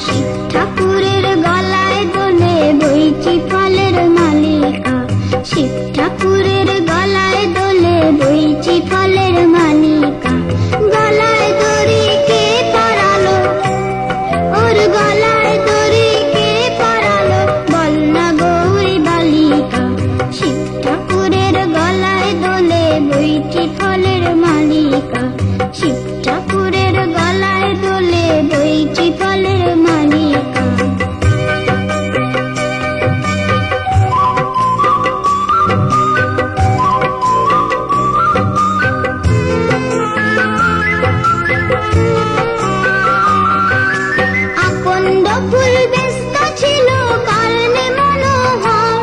শিব ঠাকুরের গলায় দোলে বইচি ফলের মালিকা। শিব ঠাকুরের গলায় দোলে বইচি ফলের মালিকা। গলায় দড়ি কে পরালো, ওর গলায় দড়ি কে পরালো, বল না গৌরী বালিকা। শিব ঠাকুরের গলায় দোলে বইচি ফলের মালিকা। শিব ঠাকুরের গলায় দোলে বইচি ফলের মালিকা। আকন্দ ফুল ব্যস্ত ছিল কারণে মনোহর,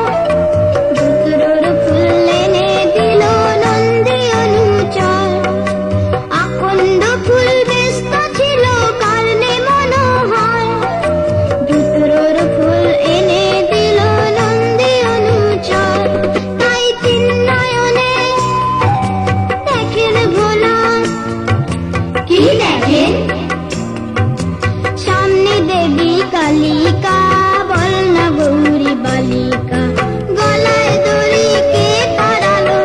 ধুতরোর ফুল এনে দিল নন্দী অনুচর। আকন্দ ফুল ব্যস্ত ছিল কারণে মনোহর, ধুতরোর ফুল এনে দিল নন্দী অনুচর। তাই তিন নয়নে দেখেন ভোলা, কি দেখেন? সামনে দেবী কালিকা, বল না গৌরী বালিকা। গলায় দড়ি কে পরালো,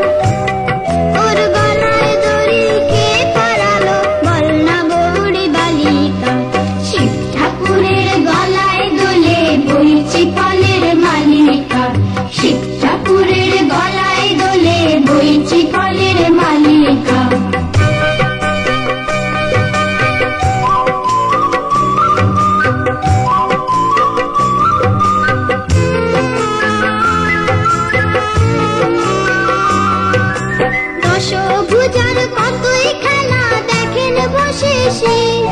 ওর গলায় দড়ি কে পরালো, বল না গৌরী বালিকা। শিব ঠাকুরের গলায় দোলে বইচি ফলের মালিকা। শিব ঠাকুরের গলায় দোলে বইচি ফলের মালিকা। দশভুজার কতই খেলা দেখেন বসে শিব,